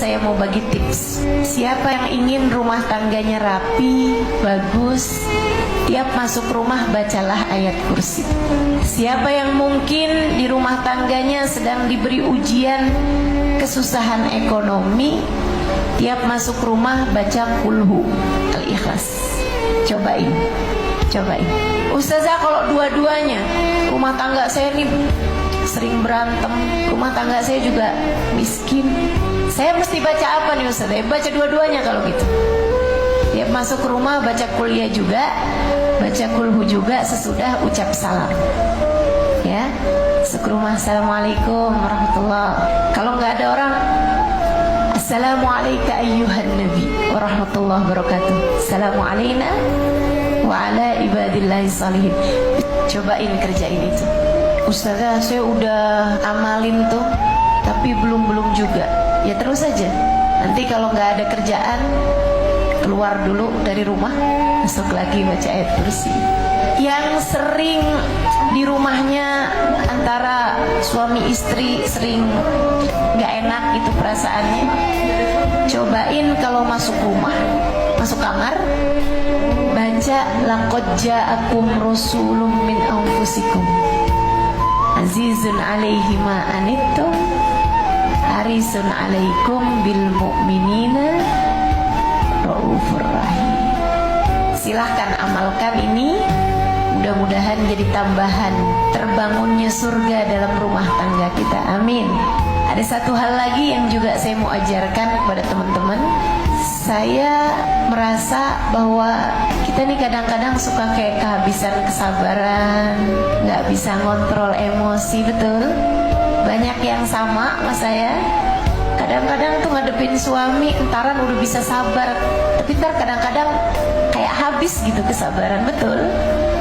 saya mau bagi tips. Siapa yang ingin rumah tangganya rapi, bagus, tiap masuk rumah bacalah ayat kursi. Siapa yang mungkin di rumah tangganya sedang diberi ujian kesusahan ekonomi, tiap masuk rumah baca kulhu al-ikhlas. Cobain. Ustazah, kalau dua-duanya rumah tangga saya nih sering berantem, rumah tangga saya juga miskin, saya mesti baca apa nih Ustazah? Baca dua-duanya kalau gitu. Tiap masuk rumah baca kuliah juga, baca kulhu juga sesudah ucap salam. Ya, masuk rumah assalamualaikum warahmatullahi. Kalau nggak ada orang, assalamualaikum ayyuhan nabi warahmatullahi wabarakatuh. Assalamu alaina wa ala ibadillahi salihin. Cobain kerjain itu. Ustazah, saya udah amalin tuh, tapi belum juga. Ya terus aja. Nanti kalau nggak ada kerjaan, keluar dulu dari rumah, masuk lagi baca ayat kursi. Yang sering di rumahnya antara suami istri sering nggak enak itu perasaannya, cobain kalau masuk rumah, masuk kamar, baca laqad ja'akum rasulun min anfusikum azizun alaihi ma anittum harisun alaikum bil mu'minina raufur rahim. Silahkan amalkan ini, mudah-mudahan jadi tambahan terbangunnya surga dalam rumah tangga kita. Amin. Ada satu hal lagi yang juga saya mau ajarkan kepada teman-teman. Saya merasa bahwa kita nih kadang-kadang suka kayak kehabisan kesabaran, nggak bisa ngontrol emosi, betul? Banyak yang sama sama saya. Kadang-kadang tuh ngadepin suami, entaran udah bisa sabar, tapi ntar kadang-kadang kayak habis gitu kesabaran, betul?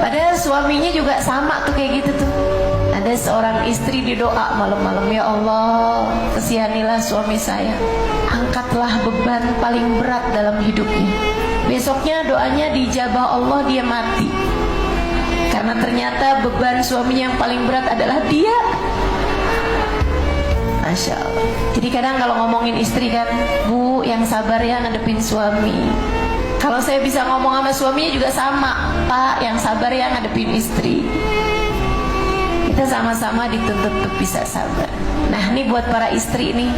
Padahal suaminya juga sama tuh kayak gitu tuh. Ada seorang istri didoa malam-malam, ya Allah, kasihanilah suami saya, angkatlah beban paling berat dalam hidupnya. Besoknya doanya dijabah Allah, dia mati. Karena ternyata beban suaminya yang paling berat adalah dia. Masya Allah. Jadi kadang kalau ngomongin istri kan, Bu, yang sabar ya ngadepin suami. Kalau saya bisa ngomong sama suaminya juga sama, Pak, yang sabar ya ngadepin istri. Kita sama-sama dituntut untuk bisa sabar. Nah, ini buat para istri nih,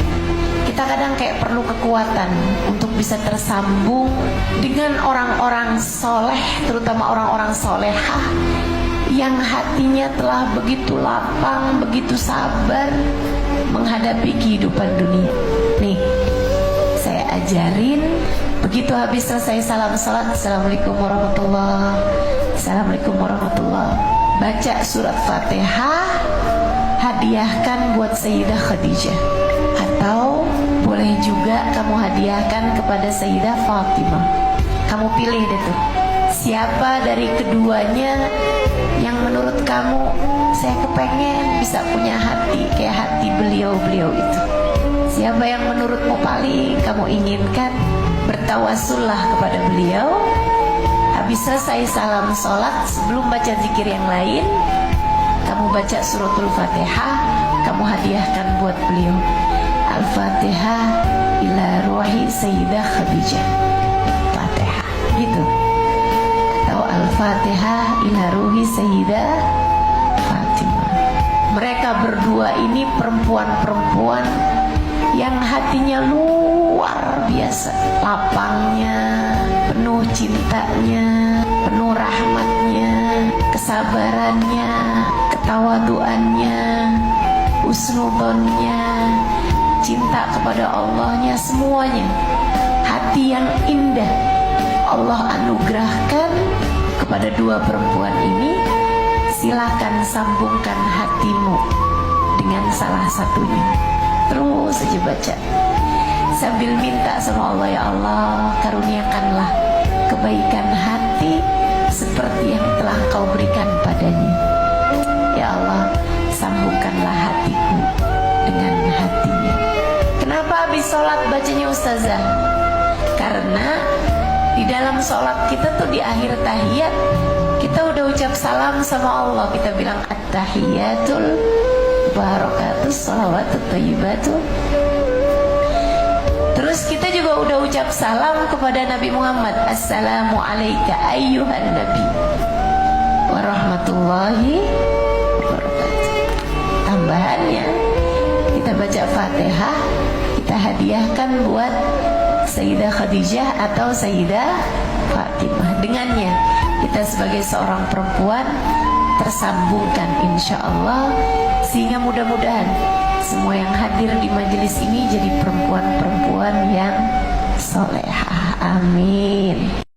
kita kadang kayak perlu kekuatan untuk bisa tersambung dengan orang-orang soleh, terutama orang-orang solehah yang hatinya telah begitu lapang, begitu sabar menghadapi kehidupan dunia. Nih, saya ajarin, begitu habis selesai salam salat, assalamualaikum warahmatullahi, assalamualaikum warahmatullahi, baca surat Fatihah, hadiahkan buat Sayyidah Khadijah, atau boleh juga kamu hadiahkan kepada Sayyidah Fatimah. Kamu pilih deh tuh, siapa dari keduanya yang menurut kamu saya kepengen bisa punya hati kayak hati beliau-beliau itu. Siapa yang menurutmu paling kamu inginkan, bertawasullah kepada beliau. Habis selesai salam sholat, sebelum baca zikir yang lain, kamu baca suratul Fatihah, kamu hadiahkan buat beliau. Al-Fatihah ila ruhi Sayyidah Khadijah, Fatihah gitu. Atau Al-Fatihah ila ruhi Sayyidah Fatimah. Mereka berdua ini perempuan-perempuan yang hatinya luar biasa, lapangnya, penuh cintanya, penuh rahmatnya, kesabarannya, ketawaduannya, husnudonnya, cinta kepada Allahnya, semuanya. Hati yang indah Allah anugerahkan kepada dua perempuan ini. Silakan sambungkan hatimu dengan salah satunya. Terus saja baca sambil minta sama Allah, ya Allah, karuniakanlah kebaikan hati seperti yang telah Kau berikan padanya. Ya Allah, sambungkanlah hatiku dengan hatinya. Kenapa habis sholat bacanya Ustazah? Karena di dalam sholat kita tuh di akhir tahiyat, kita udah ucap salam sama Allah. Kita bilang at-tahiyatul barakatus salawatut thayyibatu. Terus kita juga udah ucap salam kepada Nabi Muhammad. Assalamu alayka ayyuhan nabi warahmatullahi wabarakatuh. Tambahannya, kita baca Fatihah, kita hadiahkan buat Sayyidah Khadijah atau Sayyidah Fatimah. Dengannya kita sebagai seorang perempuan tersambungkan insya Allah, sehingga mudah-mudahan semua yang hadir di majelis ini jadi perempuan-perempuan yang solehah. Amin.